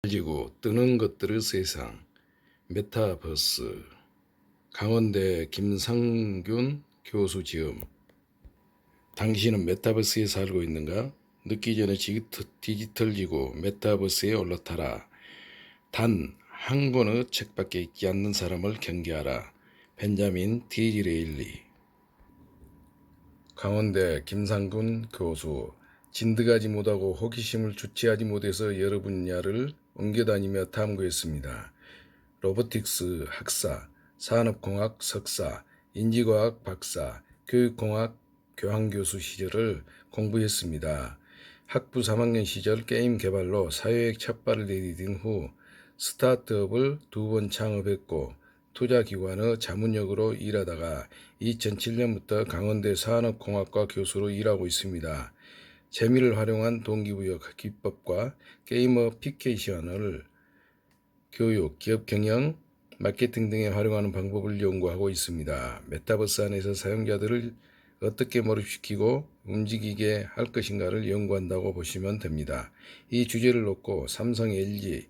지고 뜨는 것들의 세상 메타버스 강원대 김상균 교수 지음. 당신은 메타버스에 살고 있는가? 늦기 전에 디지털지구 메타버스에 올라타라. 단 한 권의 책밖에 읽지 않는 사람을 경계하라. 벤자민 디즈레일리. 강원대 김상균 교수. 진득하지 못하고 호기심을 주체하지 못해서 여러 분야를 옮겨다니며 탐구했습니다. 로보틱스 학사, 산업공학 석사, 인지과학 박사, 교육공학 교환교수 시절을 공부했습니다. 학부 3학년 시절 게임 개발로 사회에 첫 발을 내디딘 후 스타트업을 2번 창업했고 투자기관의 자문역으로 일하다가 2007년부터 강원대 산업공학과 교수로 일하고 있습니다. 재미를 활용한 동기부여 기법과 게이머피케이션을 교육, 기업 경영, 마케팅 등에 활용하는 방법을 연구하고 있습니다. 메타버스 안에서 사용자들을 어떻게 몰입시키고 움직이게 할 것인가를 연구한다고 보시면 됩니다. 이 주제를 놓고 삼성, LG,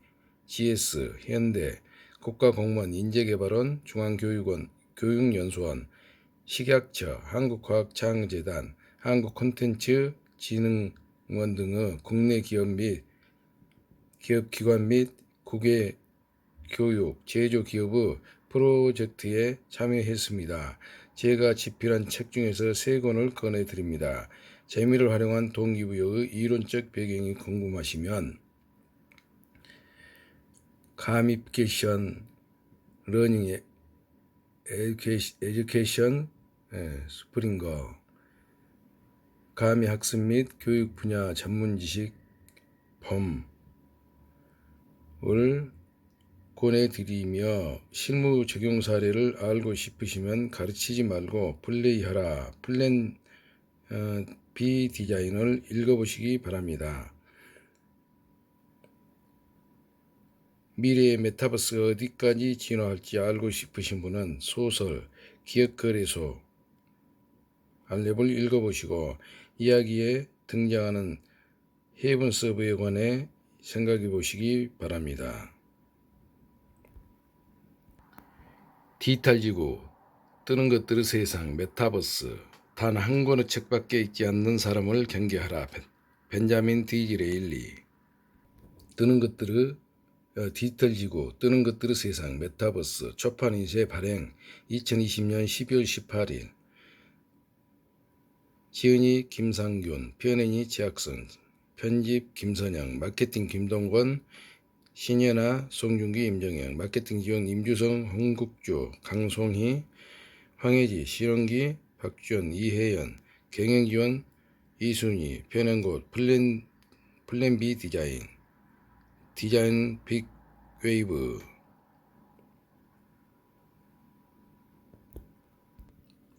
GS, 현대, 국가공무원, 인재개발원, 중앙교육원, 교육연수원, 식약처, 한국과학창재단, 한국콘텐츠진흥원 등의 국내 기업 및 기업기관 및 국외 교육, 제조기업의 프로젝트에 참여했습니다. 제가 집필한 책 중에서 3권을 꺼내드립니다. 재미를 활용한 동기부여의 이론적 배경이 궁금하시면 가미피케이션 러닝 에듀케이션 스프링거 가미 학습 및 교육 분야 전문 지식 펌을 권해드리며 실무 적용 사례를 알고 싶으시면 가르치지 말고 플레이하라. 플랜 B 디자인을 읽어보시기 바랍니다. 미래의 메타버스가 어디까지 진화할지 알고 싶으신 분은 소설 기업거래소 알렙을 읽어보시고 이야기에 등장하는 헤븐 서브에 관해 생각해 보시기 바랍니다. 디지털지구, 뜨는 것들의 세상, 메타버스, 단 한 권의 책밖에 읽지 않는 사람을 경계하라. 벤자민 디즈레일리. 뜨는 것들의 디지털지구, 뜨는 것들의 세상, 메타버스, 초판인쇄 발행 2020년 12월 18일. 지은이 김상균, 표현이 지학선, 편집 김선영, 마케팅 김동건, 신현아, 송중기, 임정영, 마케팅 지원 임주성, 홍국주, 강송희, 황혜지, 실원기, 박주연, 이혜연, 경영 지원 이순희, 편행곳, 플랜 B 디자인 빅 웨이브.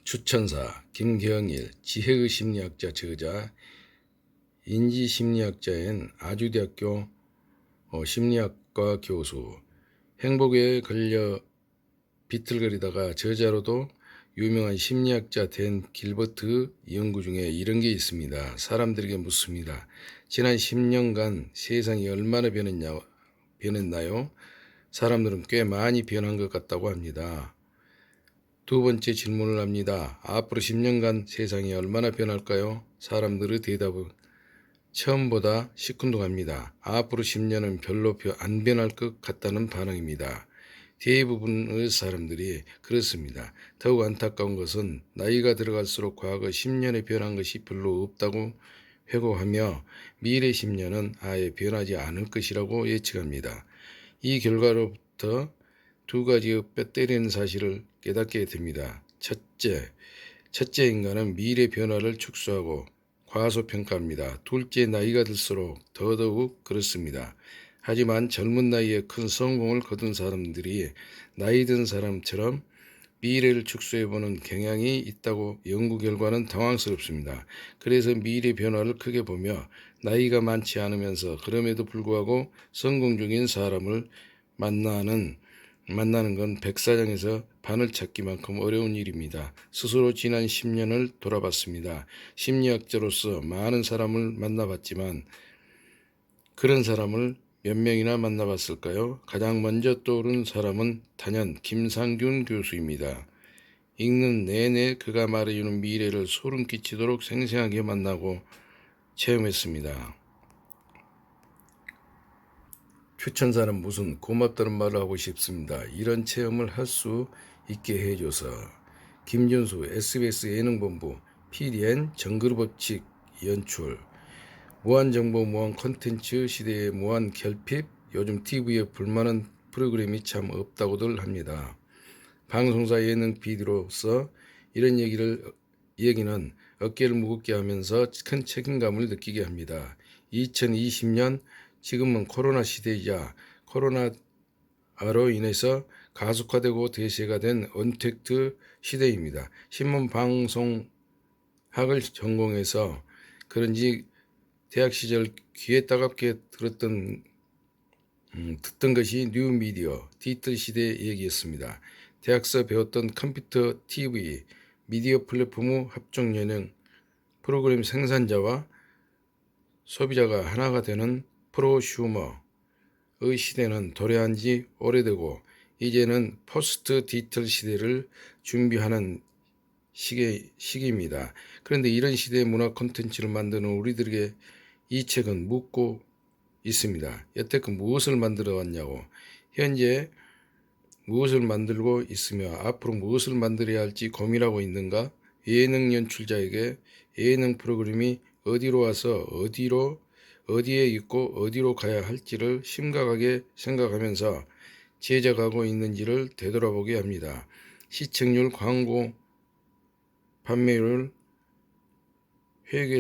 추천사 김경일, 지혜의 심리학자 저자, 인지심리학자인 아주대학교 심리학과 교수. 행복에 걸려 비틀거리다가 저자로도 유명한 심리학자 댄 길버트 연구 중에 이런 게 있습니다. 사람들에게 묻습니다. 지난 10년간 세상이 얼마나 변했나요? 사람들은 꽤 많이 변한 것 같다고 합니다. 두 번째 질문을 합니다. 앞으로 10년간 세상이 얼마나 변할까요? 사람들의 대답은 처음보다 시큰둥합니다. 앞으로 10년은 별로 안 변할 것 같다는 반응입니다. 대부분의 사람들이 그렇습니다. 더욱 안타까운 것은 나이가 들어갈수록 과거 10년에 변한 것이 별로 없다고 회고하며 미래 10년은 아예 변하지 않을 것이라고 예측합니다. 이 결과로부터 두 가지의 뼈 때리는 사실을 깨닫게 됩니다. 첫째 인간은 미래 변화를 축소하고 과소평가합니다. 둘째, 나이가 들수록 더더욱 그렇습니다. 하지만 젊은 나이에 큰 성공을 거둔 사람들이 나이 든 사람처럼 미래를 축소해보는 경향이 있다고 연구 결과는 당황스럽습니다. 그래서 미래 변화를 크게 보며 나이가 많지 않으면서 그럼에도 불구하고 성공 중인 사람을 만나는 건 백사장에서 바늘 찾기만큼 어려운 일입니다. 스스로 지난 10년을 돌아봤습니다. 심리학자로서 많은 사람을 만나봤지만 그런 사람을 몇 명이나 만나봤을까요? 가장 먼저 떠오른 사람은 단연 김상균 교수입니다. 읽는 내내 그가 말해주는 미래를 소름 끼치도록 생생하게 만나고 체험했습니다. 추천사는 무슨 고맙다는 말을 하고 싶습니다. 이런 체험을 할 수 있게 해줘서. 김준수 SBS 예능본부 PDN 정글법칙 연출. 무한정보 무한 콘텐츠 시대의 무한 결핍. 요즘 TV에 불만한 프로그램이 참 없다고들 합니다. 방송사 예능 PD로서 이런 얘기는 어깨를 무겁게 하면서 큰 책임감을 느끼게 합니다. 2020년 지금은 코로나 시대이자 코로나로 인해서 가속화되고 대세가 된 언택트 시대입니다. 신문방송학을 전공해서 그런지 대학 시절 귀에 따갑게 듣던 것이 뉴미디어 디지털 시대 얘기였습니다. 대학서 배웠던 컴퓨터, TV, 미디어 플랫폼 합종 예능 프로그램 생산자와 소비자가 하나가 되는 프로슈머의 시대는 도래한 지 오래되고 이제는 포스트 디지털 시대를 준비하는 시기입니다. 그런데 이런 시대의 문화 콘텐츠를 만드는 우리들에게 이 책은 묻고 있습니다. 여태껏 무엇을 만들어 왔냐고, 현재 무엇을 만들고 있으며 앞으로 무엇을 만들어야 할지 고민하고 있는가? 예능 연출자에게 예능 프로그램이 어디로 와서 어디에 있고 어디로 가야 할지를 심각하게 생각하면서 제작하고 있는지를 되돌아보게 합니다. 시청률, 광고, 판매율, 회계,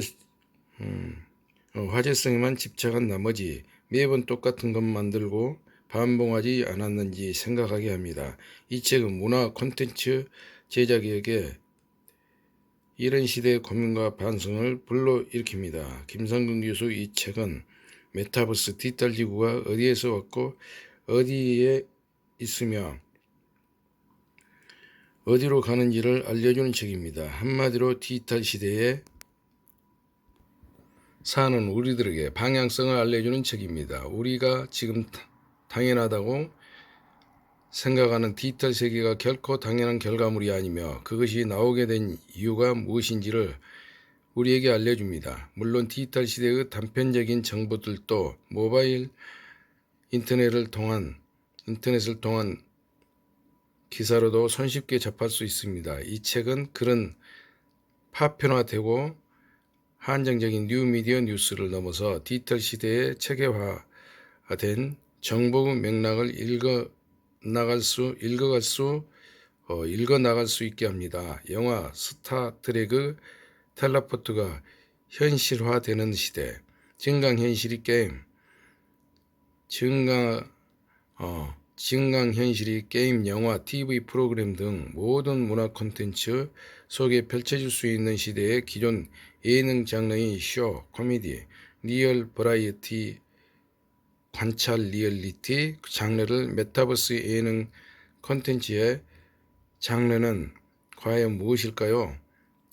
화제성에만 집착한 나머지 매번 똑같은 것 만들고 반복하지 않았는지 생각하게 합니다. 이 책은 문화 콘텐츠 제작에게 이런 시대의 고민과 반성을 불러일으킵니다. 김상균 교수 이 책은 메타버스 디지털 지구가 어디에서 왔고 어디에 있으며 어디로 가는지를 알려주는 책입니다. 한마디로 디지털 시대에 사는 우리들에게 방향성을 알려주는 책입니다. 우리가 지금 당연하다고 생각하는 디지털 세계가 결코 당연한 결과물이 아니며 그것이 나오게 된 이유가 무엇인지를 우리에게 알려줍니다. 물론 디지털 시대의 단편적인 정보들도 모바일 인터넷을 통한 기사로도 손쉽게 접할 수 있습니다. 이 책은 그런 파편화되고 한정적인 뉴미디어 뉴스를 넘어서 디지털 시대에 체계화된 정보의 맥락을 읽어나갈 수 있게 합니다. 영화 스타트레크 텔레포트가 현실화되는 시대, 증강현실이 게임, 영화, TV 프로그램 등 모든 문화 콘텐츠 속에 펼쳐질 수 있는 시대에 기존 예능 장르인 쇼, 코미디, 리얼 버라이어티, 관찰 리얼리티 장르를 메타버스 예능 콘텐츠의 장르는 과연 무엇일까요?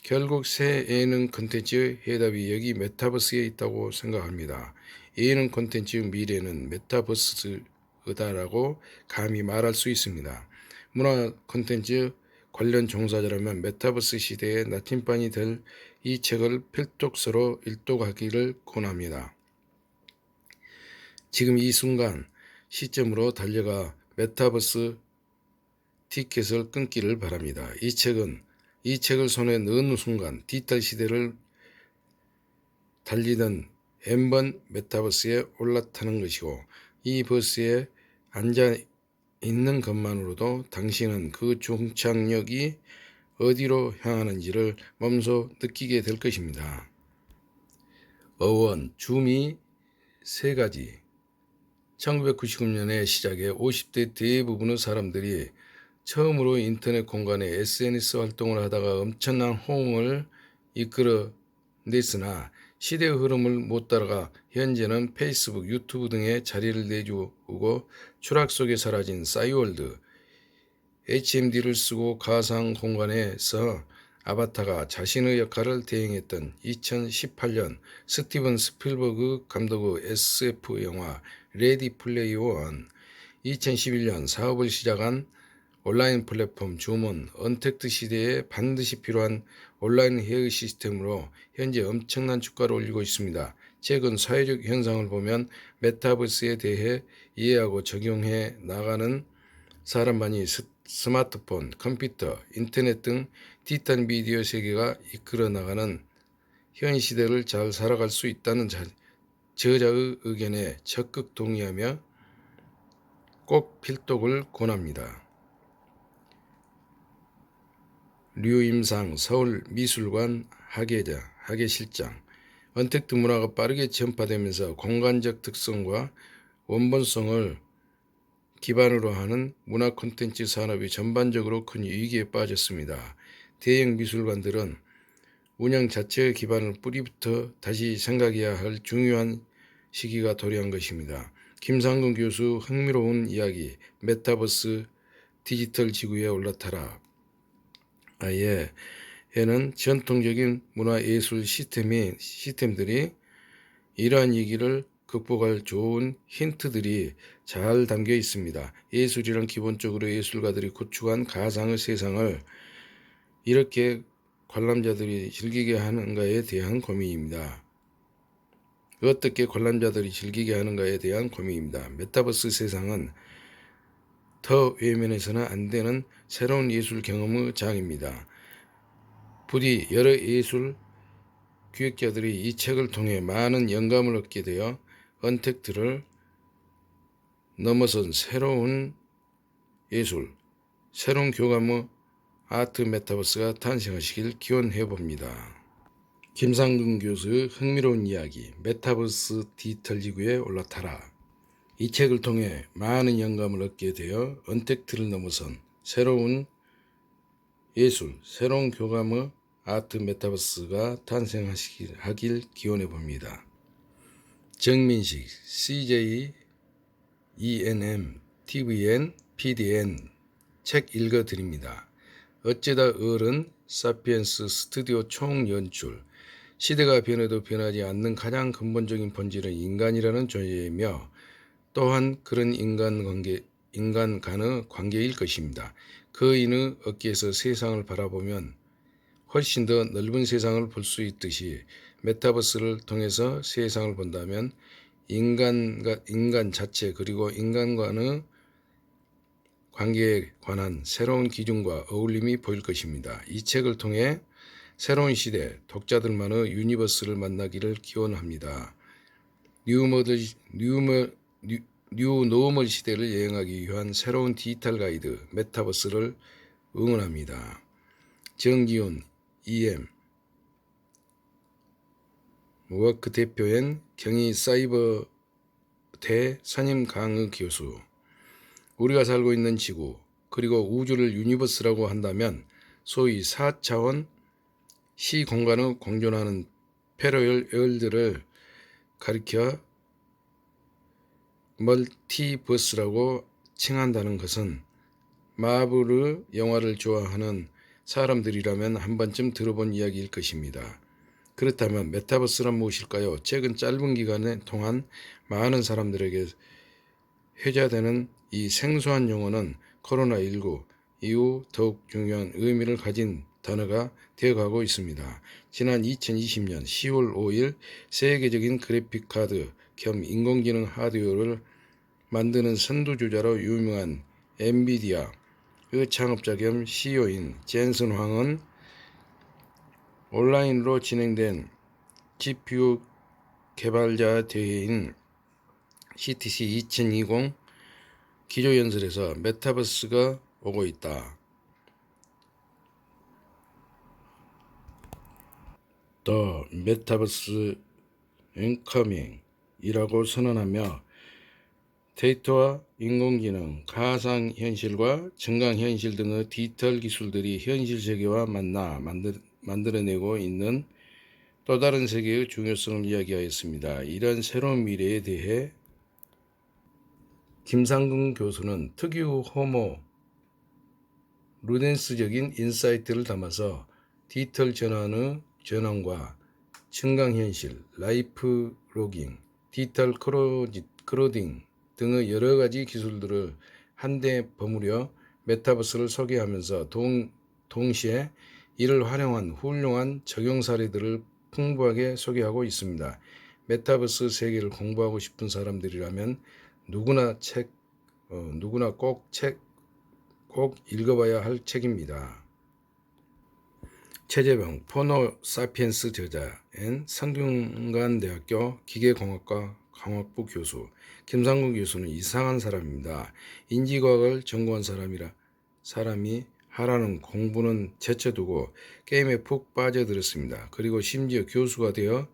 결국 새 예능 콘텐츠의 해답이 여기 메타버스에 있다고 생각합니다. 예능 콘텐츠의 미래는 메타버스다라고 감히 말할 수 있습니다. 문화 콘텐츠 관련 종사자라면 메타버스 시대의 나침반이 될 이 책을 필독서로 일독하기를 권합니다. 지금 이 순간 시점으로 달려가 메타버스 티켓을 끊기를 바랍니다. 이 책을 손에 넣는 순간 디지털 시대를 달리던 N번 메타버스에 올라타는 것이고 이 버스에 앉아 있는 것만으로도 당신은 그 종착역이 어디로 향하는지를 몸소 느끼게 될 것입니다. 어원, 줌이 3가지. 1999년에 시작해 50대 대부분의 사람들이 처음으로 인터넷 공간에 SNS 활동을 하다가 엄청난 호응을 이끌어냈으나 시대의 흐름을 못 따라가 현재는 페이스북, 유튜브 등에 자리를 내주고 추락 속에 사라진 싸이월드, HMD를 쓰고 가상 공간에서 아바타가 자신의 역할을 대행했던 2018년 스티븐 스필버그 감독의 SF 영화 레디 플레이어 원, 2011년 사업을 시작한 온라인 플랫폼 줌은 언택트 시대에 반드시 필요한 온라인 회의 시스템으로 현재 엄청난 주가를 올리고 있습니다. 최근 사회적 현상을 보면 메타버스에 대해 이해하고 적용해 나가는 사람만이 스마트폰, 컴퓨터, 인터넷 등 디지털 미디어 세계가 이끌어 나가는 현 시대를 잘 살아갈 수 있다는 저자의 의견에 적극 동의하며 꼭 필독을 권합니다. 류임상 서울미술관 학예실장. 언택트 문화가 빠르게 전파되면서 공간적 특성과 원본성을 기반으로 하는 문화 콘텐츠 산업이 전반적으로 큰 위기에 빠졌습니다. 대형 미술관들은 운영 자체의 기반을 뿌리부터 다시 생각해야 할 중요한 시기가 도래한 것입니다. 김상근 교수 흥미로운 이야기, 메타버스 디지털 지구에 올라타라. 에는 전통적인 문화예술 시스템들이 이러한 위기를 극복할 좋은 힌트들이 잘 담겨 있습니다. 예술이란 기본적으로 예술가들이 구축한 가상의 세상을 이렇게 관람자들이 즐기게 하는가에 대한 고민입니다. 어떻게 관람자들이 즐기게 하는가에 대한 고민입니다. 메타버스 세상은 더 외면해서는 안 되는 새로운 예술 경험의 장입니다. 부디 여러 예술 기획자들이 이 책을 통해 많은 영감을 얻게 되어 언택트를 넘어선 새로운 예술, 새로운 교감의 아트 메타버스가 탄생하시길 기원해 봅니다. 김상근 교수의 흥미로운 이야기, 메타버스 디지털 지구에 올라타라. 이 책을 통해 많은 영감을 얻게 되어 언택트를 넘어선 새로운 예술, 새로운 교감의 아트 메타버스가 탄생하길 기원해 봅니다. 정민식, CJ, ENM, TVN, PDN 책 읽어드립니다. 어쩌다 어른, 사피엔스 스튜디오 총연출. 시대가 변해도 변하지 않는 가장 근본적인 본질은 인간이라는 존재이며 또한 그런 인간 간의 관계일 것입니다. 거인의 어깨에서 세상을 바라보면 훨씬 더 넓은 세상을 볼 수 있듯이 메타버스를 통해서 세상을 본다면 인간 자체 그리고 인간과의 관계에 관한 새로운 기준과 어울림이 보일 것입니다. 이 책을 통해 새로운 시대 독자들만의 유니버스를 만나기를 기원합니다. 뉴노멀 시대를 여행하기 위한 새로운 디지털 가이드 메타버스를 응원합니다. 정기훈, EM 워크 대표인 경희사이버대 선임 강의 교수. 우리가 살고 있는 지구 그리고 우주를 유니버스라고 한다면 소위 4차원 시공간을 공존하는 패러렐 월드를 가리켜 멀티버스라고 칭한다는 것은 마블의 영화를 좋아하는 사람들이라면 한 번쯤 들어본 이야기일 것입니다. 그렇다면 메타버스란 무엇일까요? 최근 짧은 기간 동안 많은 사람들에게 회자되는 이 생소한 용어는 코로나19 이후 더욱 중요한 의미를 가진 단어가 되어가고 있습니다. 지난 2020년 10월 5일 세계적인 그래픽카드 겸 인공지능 하드웨어를 만드는 선두주자로 유명한 엔비디아의 창업자 겸 CEO인 젠슨 황은 온라인으로 진행된 GPU 개발자 대회인 CTC 2020 기조연설에서 메타버스가 오고 있다. The Metaverse Incoming 이라고 선언하며 데이터와 인공지능, 가상현실과 증강현실 등의 디지털 기술들이 현실 세계와 만나 만들어내고 있는 또 다른 세계의 중요성을 이야기하였습니다. 이런 새로운 미래에 대해 김상근 교수는 특유 호모 루덴스적인 인사이트를 담아서 디지털 전환과 증강현실, 라이프 로깅, 디지털 크로딩 등의 여러 가지 기술들을 한데 버무려 메타버스를 소개하면서 동시에 이를 활용한 훌륭한 적용 사례들을 풍부하게 소개하고 있습니다. 메타버스 세계를 공부하고 싶은 사람들이라면 누구나 꼭 읽어봐야 할 책입니다. 최재병 포노사피엔스 저자, 성균관대학교 기계공학과 강학부 교수, 김상국 교수는 이상한 사람입니다. 인지과학을 전공한 사람이 하라는 공부는 제쳐두고 게임에 푹 빠져들었습니다. 그리고 심지어 교수가 되어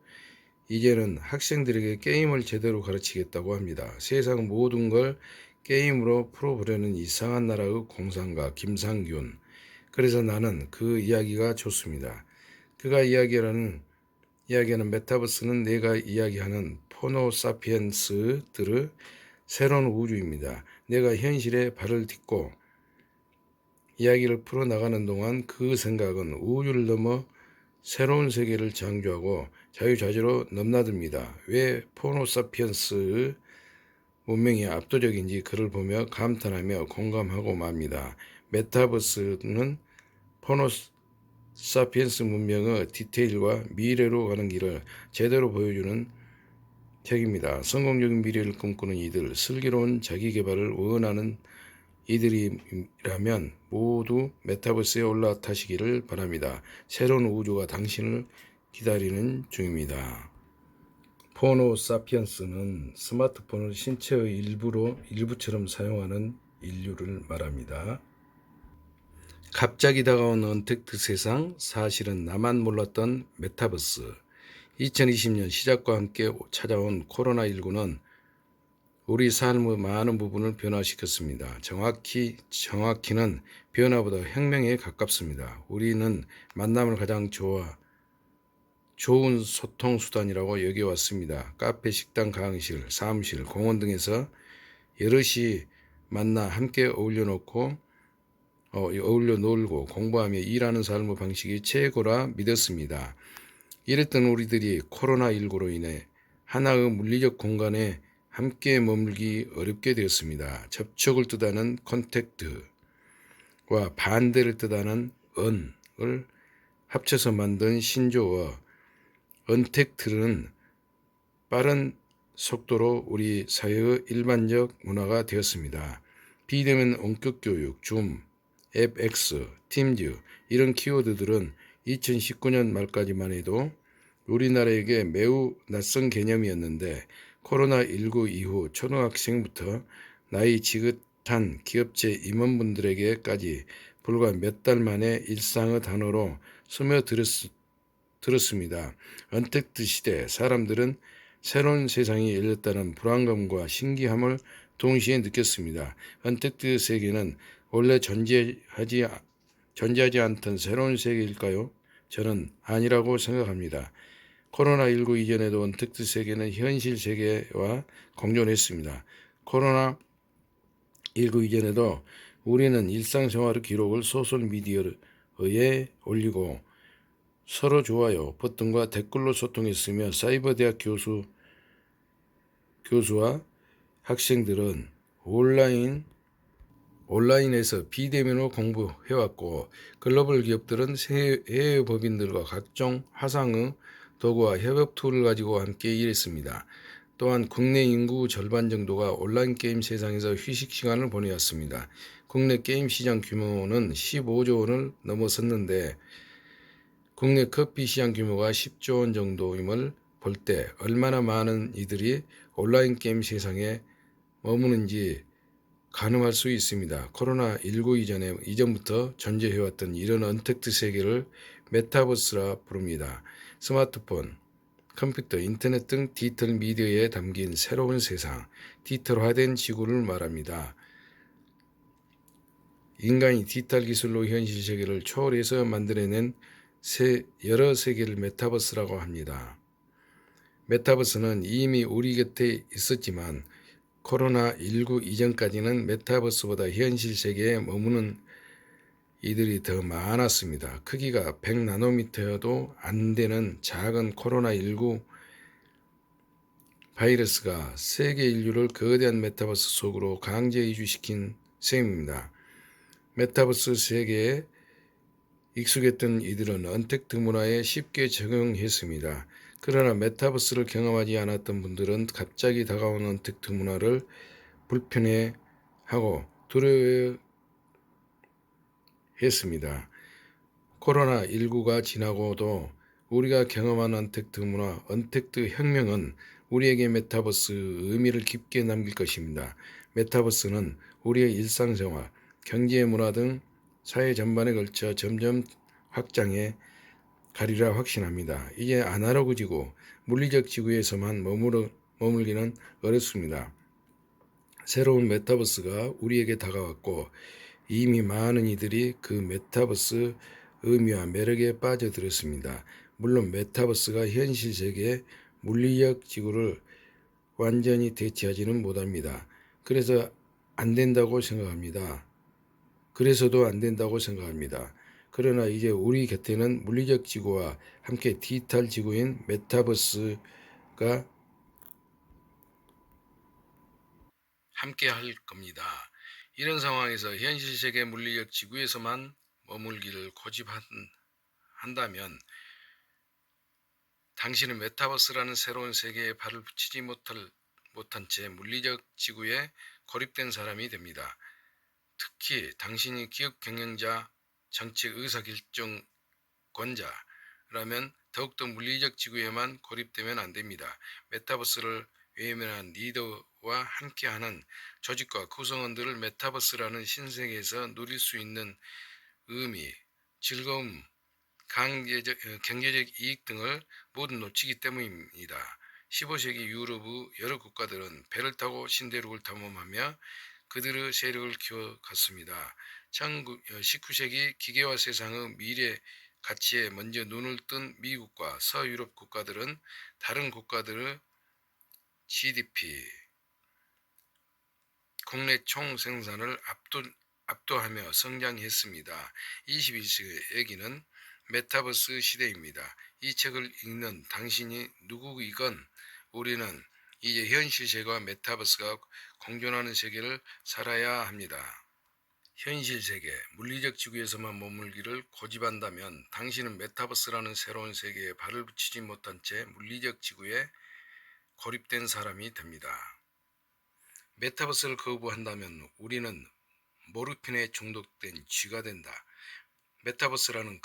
이제는 학생들에게 게임을 제대로 가르치겠다고 합니다. 세상 모든 걸 게임으로 풀어보려는 이상한 나라의 공상가 김상균. 그래서 나는 그 이야기가 좋습니다. 그가 이야기하는 메타버스는 내가 이야기하는 포노사피엔스들의 새로운 우주입니다. 내가 현실에 발을 딛고 이야기를 풀어나가는 동안 그 생각은 우주를 넘어 새로운 세계를 창조하고 자유자재로 넘나듭니다. 왜 포노사피엔스의 문명이 압도적인지 그를 보며 감탄하며 공감하고 맙니다. 메타버스는 포노사피엔스 문명의 디테일과 미래로 가는 길을 제대로 보여주는 책입니다. 성공적인 미래를 꿈꾸는 이들, 슬기로운 자기개발을 원하는 이들이라면 모두 메타버스에 올라타시기를 바랍니다. 새로운 우주가 당신을 기다리는 중입니다. 포노사피엔스는 스마트폰을 신체의 일부처럼 사용하는 인류를 말합니다. 갑자기 다가온 언택트 세상, 사실은 나만 몰랐던 메타버스. 2020년 시작과 함께 찾아온 코로나19는 우리 삶의 많은 부분을 변화시켰습니다. 정확히는 변화보다 혁명에 가깝습니다. 우리는 만남을 가장 좋은 소통 수단이라고 여겨왔습니다. 카페, 식당, 강의실, 사무실, 공원 등에서 여럿이 만나 함께 어울려 놀고 공부하며 일하는 삶의 방식이 최고라 믿었습니다. 이랬던 우리들이 코로나19로 인해 하나의 물리적 공간에 함께 머물기 어렵게 되었습니다. 접촉을 뜻하는 컨택트와 반대를 뜻하는 언을 합쳐서 만든 신조어 언택트는 빠른 속도로 우리 사회의 일반적 문화가 되었습니다. 비대면 원격교육, 줌, 앱X, 팀즈 이런 키워드들은 2019년 말까지만 해도 우리나라에게 매우 낯선 개념이었는데 코로나19 이후 초등학생부터 나이 지긋한 기업체 임원분들에게까지 불과 몇 달 만에 일상의 단어로 스며들었습니다. 언택트 시대, 사람들은 새로운 세상이 열렸다는 불안감과 신기함을 동시에 느꼈습니다. 언택트 세계는 원래 존재하지 않던 새로운 세계일까요? 저는 아니라고 생각합니다. 코로나19 이전에도 언택트 세계는 현실 세계와 공존했습니다. 코로나19 이전에도 우리는 일상생활의 기록을 소셜미디어에 올리고 서로 좋아요 버튼과 댓글로 소통했으며 사이버대학 교수와 학생들은 온라인에서 비대면으로 공부해왔고 글로벌 기업들은 해외 법인들과 각종 화상의 도구와 협업 툴을 가지고 함께 일했습니다. 또한 국내 인구 절반 정도가 온라인 게임 세상에서 휴식 시간을 보내왔습니다. 국내 게임 시장 규모는 15조 원을 넘어섰는데 국내 커피 시장 규모가 10조 원 정도임을 볼 때 얼마나 많은 이들이 온라인 게임 세상에 머무는지 가늠할 수 있습니다. 코로나19 이전부터 존재해왔던 이런 언택트 세계를 메타버스라 부릅니다. 스마트폰, 컴퓨터, 인터넷 등 디지털 미디어에 담긴 새로운 세상, 디지털화된 지구를 말합니다. 인간이 디지털 기술로 현실 세계를 초월해서 만들어낸 여러 세계를 메타버스라고 합니다. 메타버스는 이미 우리 곁에 있었지만 코로나19 이전까지는 메타버스보다 현실 세계에 머무는 이들이 더 많았습니다. 크기가 100나노미터여도 안 되는 작은 코로나19 바이러스가 세계 인류를 거대한 메타버스 속으로 강제 이주시킨 셈입니다. 메타버스 세계에 익숙했던 이들은 언택트 문화에 쉽게 적응했습니다. 그러나 메타버스를 경험하지 않았던 분들은 갑자기 다가오는 언택트 문화를 불편해하고 두려워했습니다. 코로나19가 지나고도 우리가 경험한 언택트 문화, 언택트 혁명은 우리에게 메타버스 의미를 깊게 남길 것입니다. 메타버스는 우리의 일상생활, 경제, 문화 등 사회 전반에 걸쳐 점점 확장해 가리라 확신합니다. 이제 아날로그 지구, 물리적 지구에서만 머물기는 어렵습니다. 새로운 메타버스가 우리에게 다가왔고 이미 많은 이들이 그 메타버스 의미와 매력에 빠져들었습니다. 물론 메타버스가 현실 세계의 물리적 지구를 완전히 대체하지는 못합니다. 그래서도 안 된다고 생각합니다. 그러나 이제 우리 곁에는 물리적 지구와 함께 디지털 지구인 메타버스가 함께 할 겁니다. 이런 상황에서 현실 세계 물리적 지구에서만 머물기를 고집한다면 당신은 메타버스라는 새로운 세계에 발을 붙이지 못한 채 물리적 지구에 고립된 사람이 됩니다. 특히 당신이 기업 경영자, 정책 의사결정권자라면 더욱더 물리적 지구에만 고립되면 안 됩니다. 메타버스를 외면한 리더와 함께하는 조직과 구성원들을 메타버스라는 신세계에서 누릴 수 있는 의미, 즐거움, 경제적 이익 등을 모두 놓치기 때문입니다. 15세기 유럽의 여러 국가들은 배를 타고 신대륙을 탐험하며 그들의 세력을 키워갔습니다. 19세기 기계화 세상의 미래 가치에 먼저 눈을 뜬 미국과 서유럽 국가들은 다른 국가들의 GDP, 국내 총생산을 압도하며 성장했습니다. 21세기는 메타버스 시대입니다. 이 책을 읽는 당신이 누구이건 우리는 이제 현실 세계와 메타버스가 공존하는 세계를 살아야 합니다. 현실 세계, 물리적 지구에서만 머물기를 고집한다면 당신은 메타버스라는 새로운 세계에 발을 붙이지 못한 채 물리적 지구에 고립된 사람이 됩니다. 메타버스를 거부한다면 우리는 모르핀에 중독된 쥐가 된다. 메타버스라는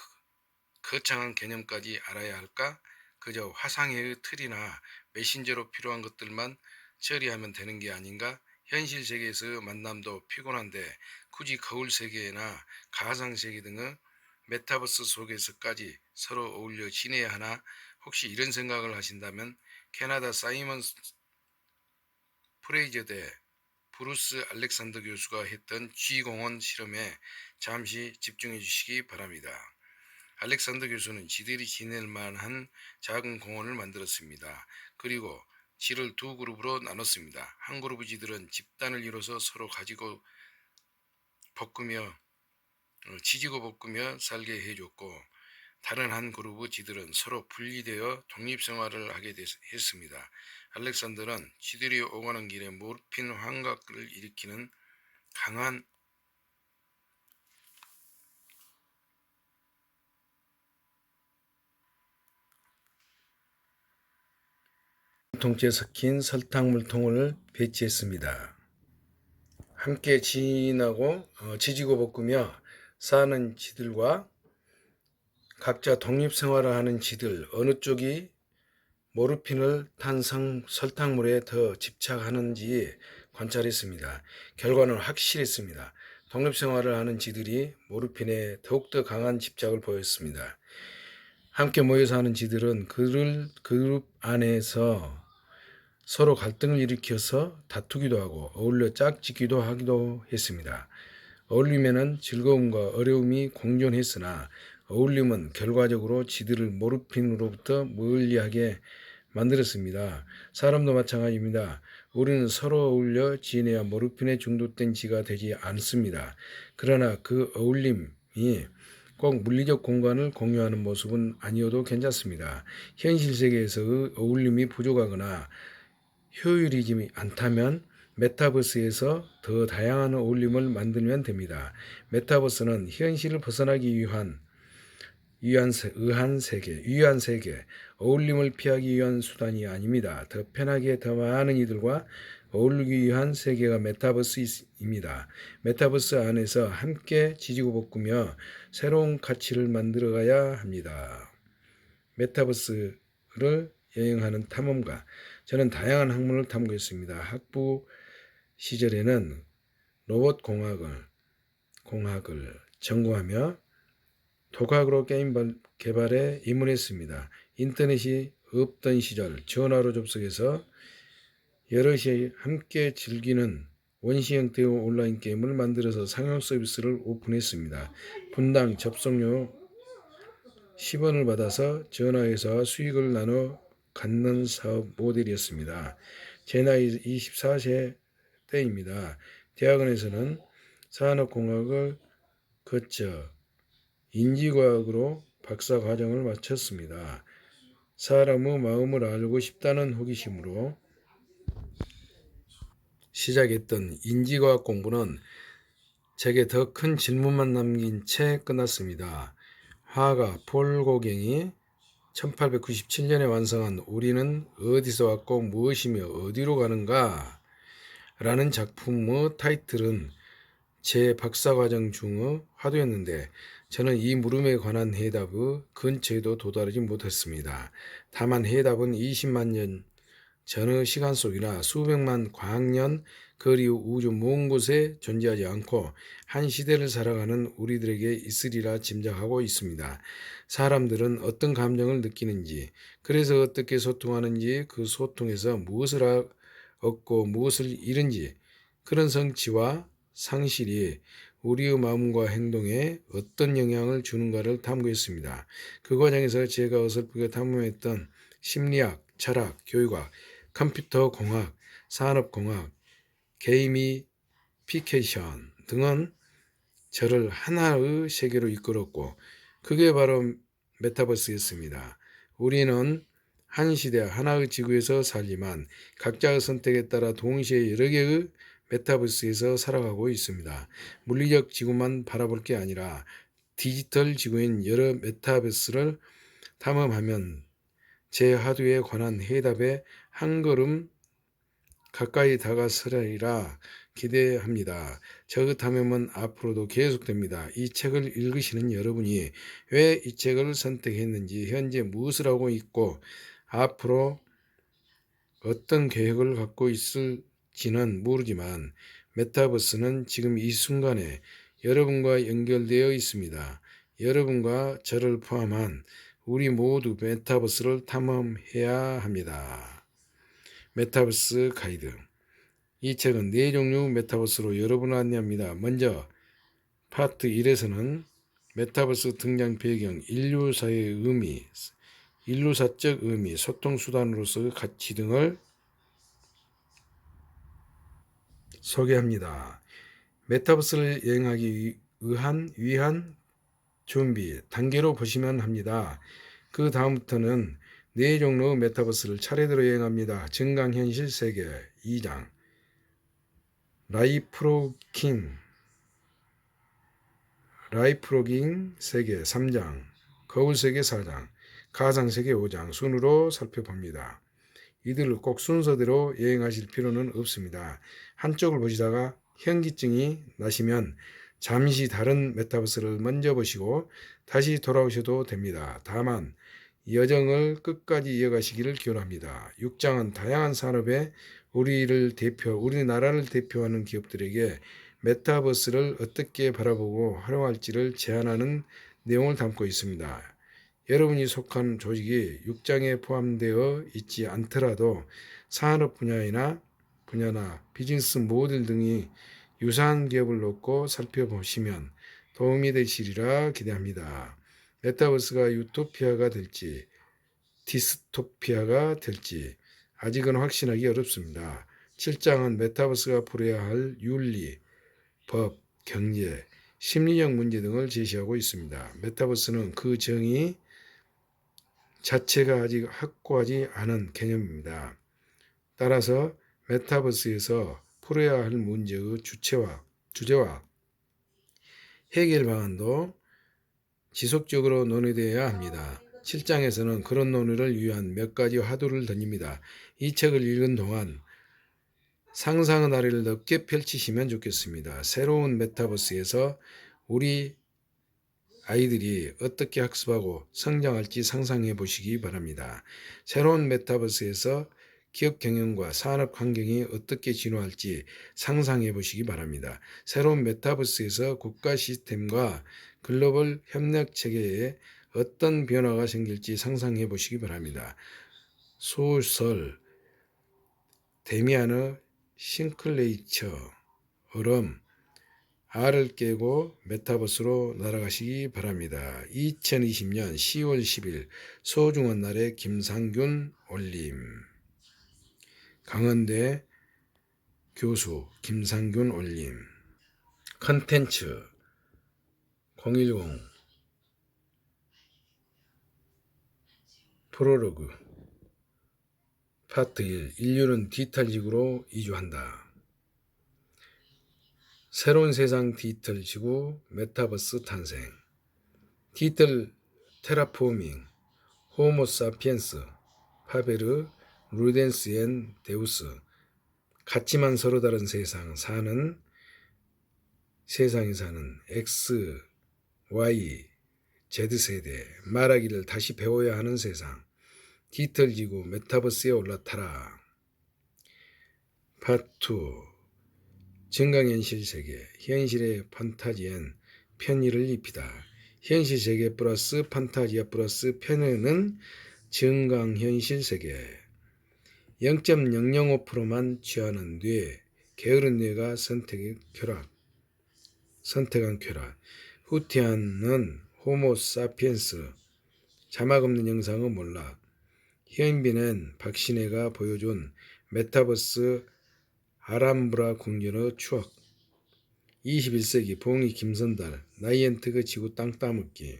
거창한 개념까지 알아야 할까? 그저 화상회의 틀이나 메신저로 필요한 것들만 처리하면 되는 게 아닌가? 현실 세계에서 만남도 피곤한데 굳이 거울 세계나 가상 세계 등의 메타버스 속에서까지 서로 어울려 지내야 하나? 혹시 이런 생각을 하신다면 캐나다 사이먼 프레이저 대 브루스 알렉산더 교수가 했던 쥐공원 실험에 잠시 집중해 주시기 바랍니다. 알렉산더 교수는 쥐들이 지낼 만한 작은 공원을 만들었습니다. 그리고 쥐를 두 그룹으로 나눴습니다. 한 그룹의 쥐들은 집단을 이뤄서 서로 지지고 볶으며 살게 해줬고 다른 한 그룹의 쥐들은 서로 분리되어 독립생활을 하게 했습니다. 알렉산더는 쥐들이 오가는 길에 모르핀 환각을 일으키는 강한 통째에 섞인 설탕물통을 배치했습니다. 함께 지지고 볶으며 사는 쥐들과 각자 독립생활을 하는 쥐들 어느 쪽이 모르핀을 탄 설탕물에 더 집착하는지 관찰했습니다. 결과는 확실했습니다. 독립생활을 하는 쥐들이 모르핀에 더욱더 강한 집착을 보였습니다. 함께 모여서 하는 쥐들은 그룹 안에서 서로 갈등을 일으켜서 다투기도 하고 어울려 짝짓기도 하기도 했습니다. 어울림에는 즐거움과 어려움이 공존했으나 어울림은 결과적으로 쥐들을 모르핀으로부터 멀리하게 만들었습니다. 사람도 마찬가지입니다. 우리는 서로 어울려 지내야 모르핀에 중독된 쥐가 되지 않습니다. 그러나 그 어울림 꼭 물리적 공간을 공유하는 모습은 아니어도 괜찮습니다. 현실 세계에서의 어울림이 부족하거나 효율이지 않다면 메타버스에서 더 다양한 어울림을 만들면 됩니다. 메타버스는 현실을 벗어나기 위한 세계, 어울림을 피하기 위한 수단이 아닙니다. 더 편하게 더 많은 이들과 어울리기 위한 세계가 메타버스입니다. 메타버스 안에서 함께 지지고 볶으며 새로운 가치를 만들어가야 합니다. 메타버스를 여행하는 탐험가. 저는 다양한 학문을 탐구했습니다. 학부 시절에는 로봇 공학을 전공하며 독학으로 게임 개발에 입문했습니다. 인터넷이 없던 시절 전화로 접속해서 여럿이 함께 즐기는 원시 형태의 온라인 게임을 만들어서 상용 서비스를 오픈했습니다. 분당 접속료 10원을 받아서 전화회사와 수익을 나눠 갖는 사업 모델이었습니다. 제 나이 24세 때입니다. 대학원에서는 산업공학을 거쳐 인지과학으로 박사과정을 마쳤습니다. 사람의 마음을 알고 싶다는 호기심으로 시작했던 인지과학 공부는 제게 더 큰 질문만 남긴 채 끝났습니다. 화가 폴 고갱이 1897년에 완성한 우리는 어디서 왔고 무엇이며 어디로 가는가? 라는 작품의 타이틀은 제 박사과정 중의 화두였는데 저는 이 물음에 관한 해답의 근처에도 도달하지 못했습니다. 다만 해답은 20만 년 전의 시간 속이나 수백만 광년 거리 우주 먼 곳에 존재하지 않고 한 시대를 살아가는 우리들에게 있으리라 짐작하고 있습니다. 사람들은 어떤 감정을 느끼는지, 그래서 어떻게 소통하는지, 그 소통에서 무엇을 얻고 무엇을 잃은지, 그런 성취와 상실이 우리의 마음과 행동에 어떤 영향을 주는가를 탐구했습니다. 그 과정에서 제가 어설프게 탐험했던 심리학, 철학, 교육학, 컴퓨터 공학, 산업공학, 게이미피케이션 등은 저를 하나의 세계로 이끌었고 그게 바로 메타버스였습니다. 우리는 한 시대 하나의 지구에서 살지만 각자의 선택에 따라 동시에 여러 개의 메타버스에서 살아가고 있습니다. 물리적 지구만 바라볼 게 아니라 디지털 지구인 여러 메타버스를 탐험하면 제 화두에 관한 해답에 한 걸음 가까이 다가서리라 기대합니다. 저 탐험은 앞으로도 계속됩니다. 이 책을 읽으시는 여러분이 왜 이 책을 선택했는지, 현재 무엇을 하고 있고 앞으로 어떤 계획을 갖고 있을지는 모르지만 메타버스는 지금 이 순간에 여러분과 연결되어 있습니다. 여러분과 저를 포함한 우리 모두 메타버스를 탐험해야 합니다. 메타버스 가이드. 이 책은 4종류 메타버스로 여러분을 안내합니다. 먼저 파트 1에서는 메타버스 등장 배경, 인류사의 의미, 인류사적 의미, 소통수단으로서의 가치 등을 소개합니다. 메타버스를 여행하기 위한 준비 단계로 보시면 합니다. 그 다음부터는 4종류의 메타버스를 차례대로 여행합니다. 증강현실 세계 2장, 라이프로깅 세계 3장, 거울세계 4장, 가상세계 5장 순으로 살펴봅니다. 이들을 꼭 순서대로 여행하실 필요는 없습니다. 한쪽을 보시다가 현기증이 나시면 잠시 다른 메타버스를 먼저 보시고 다시 돌아오셔도 됩니다. 다만 여정을 끝까지 이어가시기를 기원합니다. 6장은 다양한 산업에 우리나라를 대표하는 기업들에게 메타버스를 어떻게 바라보고 활용할지를 제안하는 내용을 담고 있습니다. 여러분이 속한 조직이 6장에 포함되어 있지 않더라도 산업 분야나 비즈니스 모델 등이 유사한 기업을 놓고 살펴보시면 도움이 되시리라 기대합니다. 메타버스가 유토피아가 될지 디스토피아가 될지 아직은 확신하기 어렵습니다. 7장은 메타버스가 풀어야 할 윤리, 법, 경제, 심리적 문제 등을 제시하고 있습니다. 메타버스는 그 정의 자체가 아직 확고하지 않은 개념입니다. 따라서 메타버스에서 풀어야 할 문제의 주제와 해결 방안도 지속적으로 논의되어야 합니다. 7장에서는 그런 논의를 위한 몇 가지 화두를 던집니다. 이 책을 읽은 동안 상상의 나래를 넓게 펼치시면 좋겠습니다. 새로운 메타버스에서 우리 아이들이 어떻게 학습하고 성장할지 상상해 보시기 바랍니다. 새로운 메타버스에서 기업 경영과 산업 환경이 어떻게 진화할지 상상해 보시기 바랍니다. 새로운 메타버스에서 국가 시스템과 글로벌 협력 체계에 어떤 변화가 생길지 상상해 보시기 바랍니다. 소설 데미안의 싱클레이처처럼 알을 깨고 메타버스로 날아가시기 바랍니다. 2020년 10월 10일 소중한 날에 김상균 올림. 강원대 교수 김상균 올림. 컨텐츠 010 프로로그 파트 1 인류는 디지털지구로 이주한다. 새로운 세상 디지털 지구 메타버스 탄생. 디지털 테라포밍 호모 사피엔스 파베르 루덴스 앤 데우스. 같지만 서로 다른 세상에 사는 X, Y, Z세대 말하기를 다시 배워야 하는 세상. 디지털 지구 메타버스에 올라타라. 파트 2 증강현실 세계, 현실의 판타지엔 편의를 입히다. 현실 세계 플러스 판타지아 플러스 편의는 증강현실 세계. 0.005%만 취하는 뇌, 게으른 뇌가 선택한 쾌락. 후티안은 호모 사피엔스, 자막 없는 영상은 몰락. 현빈은 박신혜가 보여준 메타버스 아람브라 궁전의 추억. 21세기 봉이 김선달 나이엔트그 지구 땅 따먹기.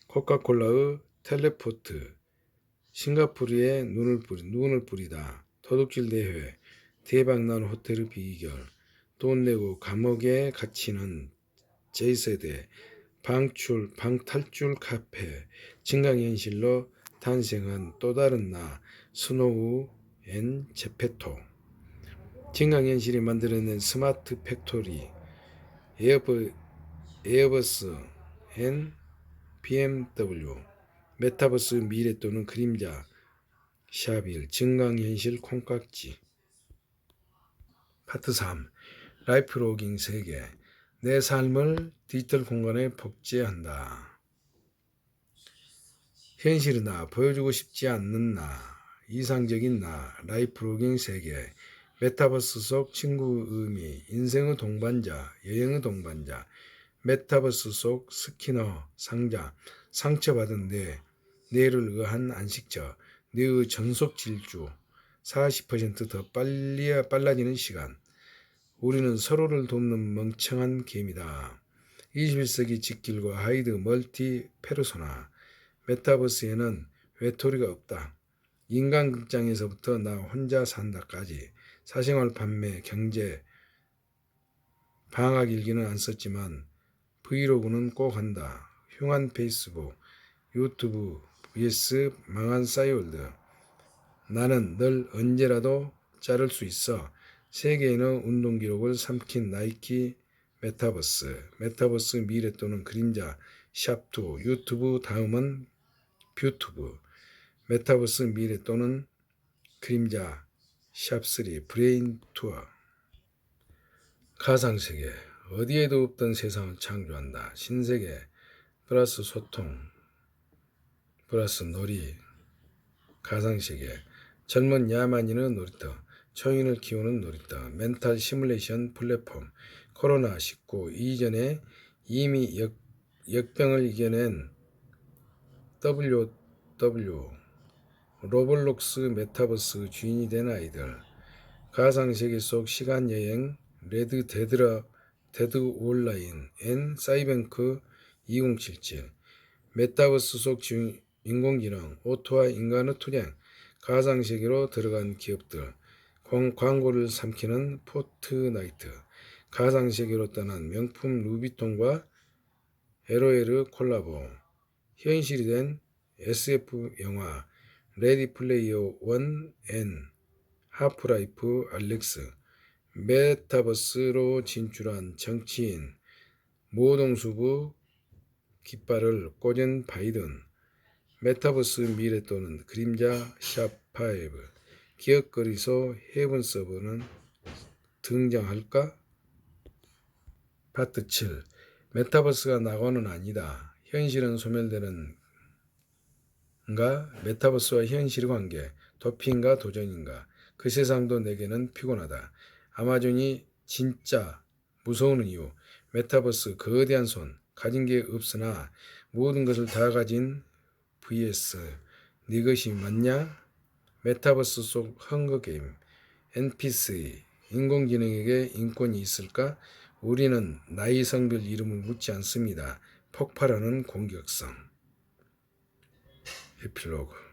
코카콜라의 텔레포트. 싱가포르에 눈을 뿌리다. 도둑질 대회. 대박난 호텔의 비결. 돈 내고 감옥에 갇히는 J세대. 방탈출 카페. 증강현실로 탄생한 또 다른 나. 스노우 앤 제페토. 증강현실이 만들어낸 스마트 팩토리. 에어버스 앤 BMW. 메타버스 미래 또는 그림자. 샤빌. 증강현실 콩깍지. 파트 3 라이프 로깅 세계. 내 삶을 디지털 공간에 복제한다. 현실의 나, 보여주고 싶지 않는 나, 이상적인 나, 라이프 로깅 세계. 메타버스 속 친구의 의미, 인생의 동반자, 여행의 동반자. 메타버스 속 스키너, 상자, 상처받은 뇌를 의한 안식처, 뇌의 전속 질주, 40%더 빨라지는 시간. 우리는 서로를 돕는 멍청한 개미다. 21세기 직길과 하이드 멀티 페르소나. 메타버스에는 외톨이가 없다. 인간극장에서부터 나 혼자 산다까지. 사생활 판매, 경제, 방학 일기는 안 썼지만 브이로그는 꼭 한다. 흉한 페이스북, 유튜브 vs 망한 싸이월드. 나는 널 언제라도 자를 수 있어. 세계인의 운동 기록을 삼킨 나이키. 메타버스 미래 또는 그림자. 샵2 유튜브 다음은 뷰튜브. 메타버스 미래 또는 그림자. 샵3 브레인 투어. 가상세계. 어디에도 없던 세상을 창조한다. 신세계 플러스 소통 플러스 놀이. 가상세계. 젊은 야만인의 놀이터. 초인을 키우는 놀이터. 멘탈 시뮬레이션 플랫폼. 코로나19 이전에 이미 역병을 이겨낸 WW 로블록스 메타버스 주인이 된 아이들. 가상세계 속 시간여행 레드 데드 데드 온라인 앤 사이뱅크 2077 메타버스 속 인공지능 오토와 인간의 투쟁 가상세계로 들어간 기업들 광고를 삼키는 포트나이트 가상세계로 떠난 명품 루비통과 LOL 콜라보 현실이 된 SF 영화 레디 플레이어 원 앤 하프라이프 알렉스 메타버스로 진출한 정치인 모동수부 깃발을 꽂은 바이든 메타버스 미래 또는 그림자 샵5 기억거리소 헤븐 서버는 등장할까? 파트 7 메타버스가 낙원은 아니다. 현실은 소멸되는가? 메타버스와 현실의 관계 도피인가 도전인가? 그 세상도 내게는 피곤하다. 아마존이 진짜 무서운 이유 메타버스 거대한 손 가진 게 없으나 모든 것을 다 가진 vs 네 것이 맞냐? 메타버스 속 헝거 게임 NPC 인공지능에게 인권이 있을까? 우리는 나이 성별 이름을 묻지 않습니다. 폭발하는 공격성 에필로그